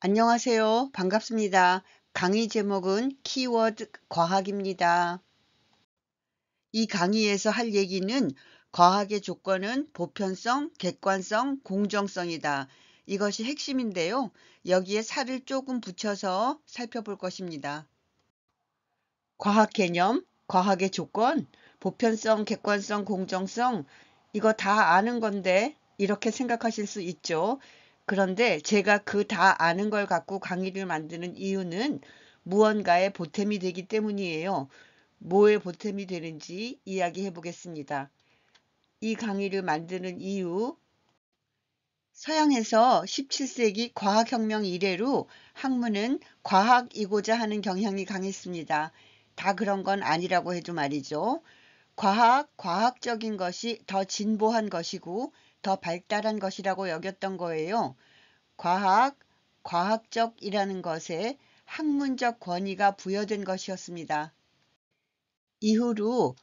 안녕하세요. 반갑습니다. 강의 제목은 키워드 과학입니다. 이 강의에서 할 얘기는 과학의 조건은 보편성, 객관성, 공정성이다. 이것이 핵심인데요. 여기에 살을 조금 붙여서 살펴볼 것입니다. 과학 개념, 과학의 조건, 보편성, 객관성, 공정성, 이거 다 아는 건데 이렇게 생각하실 수 있죠. 그런데 제가 그 다 아는 걸 갖고 강의를 만드는 이유는 무언가에 보탬이 되기 때문이에요. 뭐에 보탬이 되는지 이야기해 보겠습니다. 이 강의를 만드는 이유, 서양에서 17세기 과학혁명 이래로 학문은 과학이고자 하는 경향이 강했습니다. 다 그런 건 아니라고 해도 말이죠. 과학적인 것이 더 진보한 것이고 더 발달한 것이라고 여겼던 거예요. 과학적이라는 것에 학문적 권위가 부여된 것이었습니다. 이후로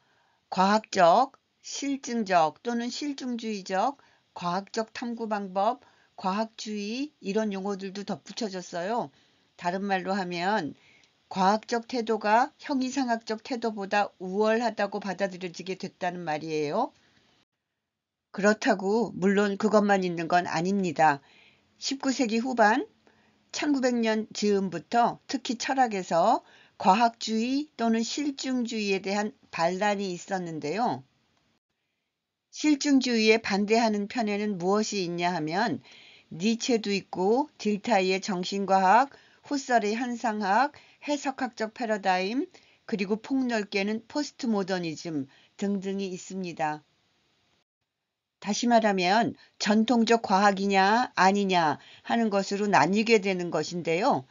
과학적, 실증적 또는 실증주의적, 과학적 탐구 방법, 과학주의 이런 용어들도 덧붙여졌어요. 다른 말로 하면 과학적 태도가 형이상학적 태도보다 우월하다고 받아들여지게 됐다는 말이에요. 그렇다고 물론 그것만 있는 건 아닙니다. 19세기 후반 1900년 즈음부터 특히 철학에서 과학주의 또는 실증주의에 대한 반란이 있었는데요. 실증주의에 반대하는 편에는 무엇이 있냐 하면 니체도 있고 딜타이의 정신과학, 후설의 현상학, 해석학적 패러다임, 그리고 폭넓게는 포스트 모더니즘 등등이 있습니다. 다시 말하면 전통적 과학이냐 아니냐 하는 것으로 나뉘게 되는 것인데요.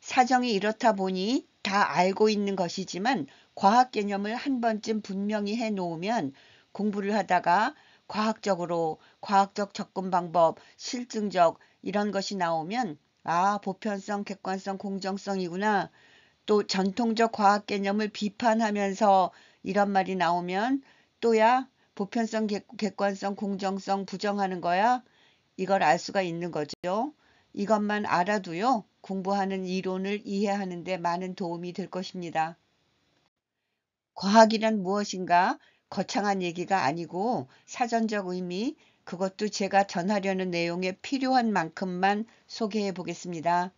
사정이 이렇다 보니 다 알고 있는 것이지만 과학 개념을 한 번쯤 분명히 해 놓으면 공부를 하다가 과학적으로 과학적 접근 방법, 실증적 이런 것이 나오면 아, 보편성, 객관성, 공정성이구나. 또 전통적 과학 개념을 비판하면서 이런 말이 나오면 또야 보편성, 객관성, 공정성 부정하는 거야? 이걸 알 수가 있는 거죠. 이것만 알아도요, 공부하는 이론을 이해하는 데 많은 도움이 될 것입니다. 과학이란 무엇인가? 거창한 얘기가 아니고 사전적 의미, 그것도 제가 전하려는 내용에 필요한 만큼만 소개해 보겠습니다.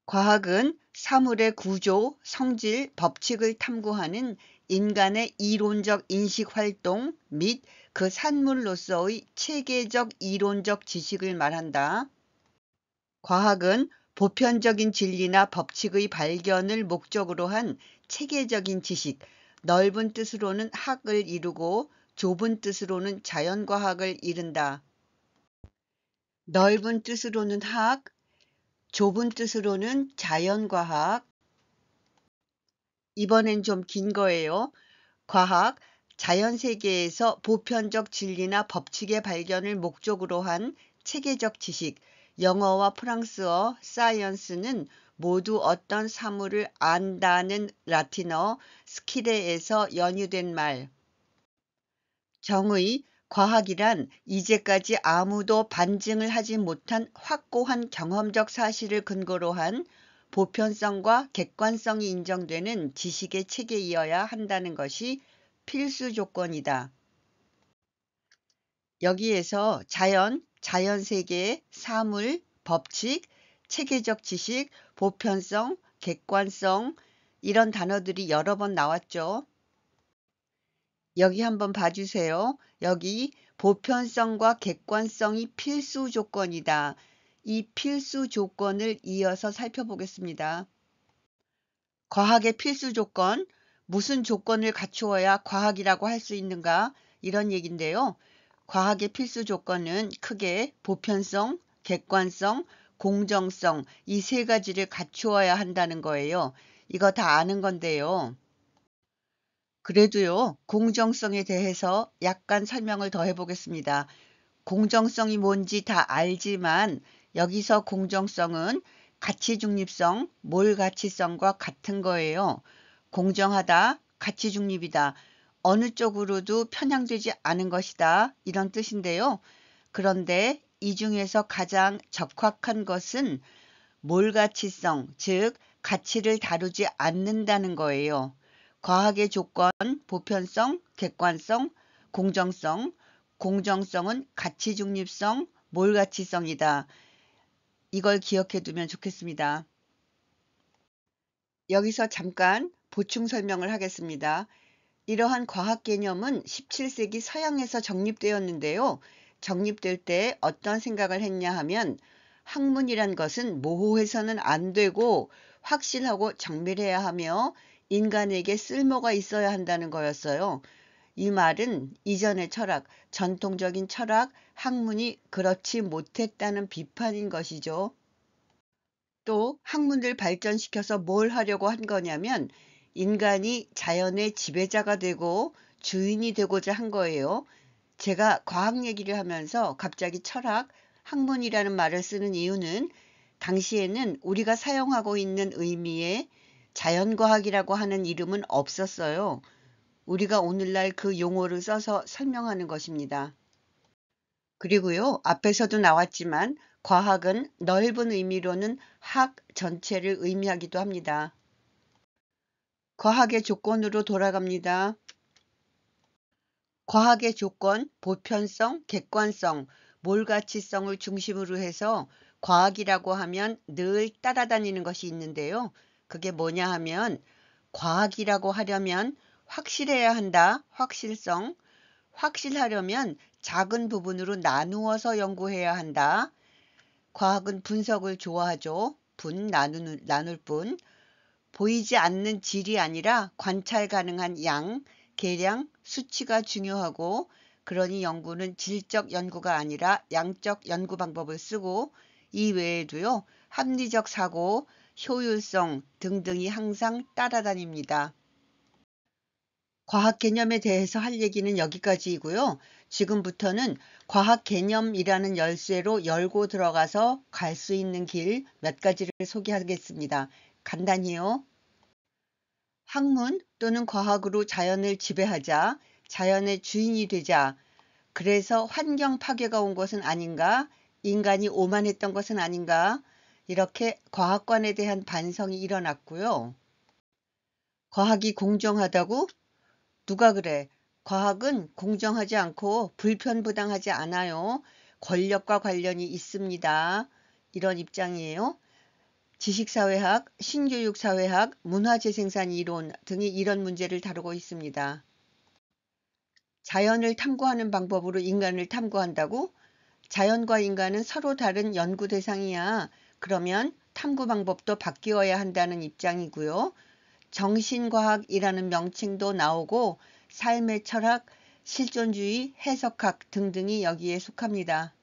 과학은 사물의 구조, 성질, 법칙을 탐구하는 인간의 이론적 인식 활동 및 그 산물로서의 체계적 이론적 지식을 말한다. 과학은 보편적인 진리나 법칙의 발견을 목적으로 한 체계적인 지식, 넓은 뜻으로는 학을 이루고 좁은 뜻으로는 자연과학을 이른다. 넓은 뜻으로는 학, 좁은 뜻으로는 자연과학. 이번엔 좀 긴 거예요. 과학, 자연세계에서 보편적 진리나 법칙의 발견을 목적으로 한 체계적 지식, 영어와 프랑스어 사이언스는 모두 어떤 사물을 안다는 라틴어 스키레에서 연유된 말. 정의, 과학이란 이제까지 아무도 반증을 하지 못한 확고한 경험적 사실을 근거로 한 보편성과 객관성이 인정되는 지식의 체계이어야 한다는 것이 필수 조건이다. 여기에서 자연세계, 사물, 법칙, 체계적 지식, 보편성, 객관성 이런 단어들이 여러 번 나왔죠. 여기 한번 봐주세요. 여기 보편성과 객관성이 필수 조건이다. 이 필수 조건을 이어서 살펴보겠습니다. 과학의 필수 조건, 무슨 조건을 갖추어야 과학이라고 할 수 있는가? 이런 얘기인데요. 과학의 필수 조건은 크게 보편성, 객관성, 공정성 이 세 가지를 갖추어야 한다는 거예요. 이거 다 아는 건데요. 그래도요, 공정성에 대해서 약간 설명을 더 해보겠습니다. 공정성이 뭔지 다 알지만 여기서 공정성은 가치 중립성, 몰가치성과 같은 거예요. 공정하다, 가치 중립이다. 어느 쪽으로도 편향되지 않은 것이다. 이런 뜻인데요. 그런데 이 중에서 가장 적확한 것은 몰가치성, 즉 가치를 다루지 않는다는 거예요. 과학의 조건, 보편성, 객관성, 공정성, 공정성은 가치 중립성, 몰가치성이다. 이걸 기억해 두면 좋겠습니다. 여기서 잠깐 보충 설명을 하겠습니다. 이러한 과학 개념은 17세기 서양에서 정립되었는데요. 정립될 때 어떤 생각을 했냐 하면 학문이란 것은 모호해서는 안 되고 확실하고 정밀해야 하며 인간에게 쓸모가 있어야 한다는 거였어요. 이 말은 이전의 철학, 전통적인 철학, 학문이 그렇지 못했다는 비판인 것이죠. 또 학문을 발전시켜서 뭘 하려고 한 거냐면 인간이 자연의 지배자가 되고 주인이 되고자 한 거예요. 제가 과학 얘기를 하면서 갑자기 철학, 학문이라는 말을 쓰는 이유는 당시에는 우리가 사용하고 있는 의미의 자연과학이라고 하는 이름은 없었어요. 우리가 오늘날 그 용어를 써서 설명하는 것입니다. 그리고요, 앞에서도 나왔지만 과학은 넓은 의미로는 학 전체를 의미하기도 합니다. 과학의 조건으로 돌아갑니다. 과학의 조건, 보편성, 객관성, 몰가치성을 중심으로 해서 과학이라고 하면 늘 따라다니는 것이 있는데요. 그게 뭐냐 하면 과학이라고 하려면 확실해야 한다. 확실성. 확실하려면 작은 부분으로 나누어서 연구해야 한다. 과학은 분석을 좋아하죠. 나눌 뿐. 보이지 않는 질이 아니라 관찰 가능한 양, 계량, 수치가 중요하고 그러니 연구는 질적 연구가 아니라 양적 연구 방법을 쓰고 이 외에도요. 합리적 사고, 효율성 등등이 항상 따라다닙니다. 과학 개념에 대해서 할 얘기는 여기까지이고요. 지금부터는 과학 개념이라는 열쇠로 열고 들어가서 갈 수 있는 길 몇 가지를 소개하겠습니다. 간단히요. 학문 또는 과학으로 자연을 지배하자, 자연의 주인이 되자, 그래서 환경 파괴가 온 것은 아닌가, 인간이 오만했던 것은 아닌가, 이렇게 과학관에 대한 반성이 일어났고요. 과학이 공정하다고? 누가 그래? 과학은 공정하지 않고 불편부당하지 않아요. 권력과 관련이 있습니다. 이런 입장이에요. 지식사회학, 신교육사회학, 문화재생산 이론 등이 이런 문제를 다루고 있습니다. 자연을 탐구하는 방법으로 인간을 탐구한다고? 자연과 인간은 서로 다른 연구 대상이야. 그러면 탐구 방법도 바뀌어야 한다는 입장이고요. 정신과학이라는 명칭도 나오고 삶의 철학, 실존주의, 해석학 등등이 여기에 속합니다.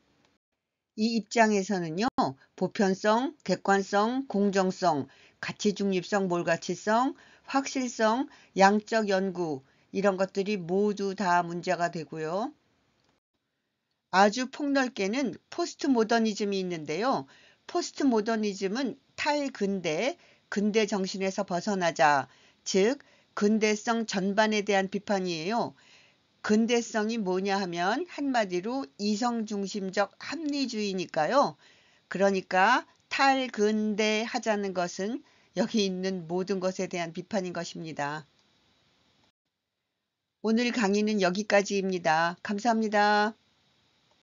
이 입장에서는요. 보편성, 객관성, 공정성, 가치중립성, 몰가치성, 확실성, 양적 연구 이런 것들이 모두 다 문제가 되고요. 아주 폭넓게는 포스트 모더니즘이 있는데요. 포스트 모더니즘은 탈근대, 근대 정신에서 벗어나자, 즉 근대성 전반에 대한 비판이에요. 근대성이 뭐냐 하면 한마디로 이성중심적 합리주의니까요. 그러니까 탈근대 하자는 것은 여기 있는 모든 것에 대한 비판인 것입니다. 오늘 강의는 여기까지입니다. 감사합니다.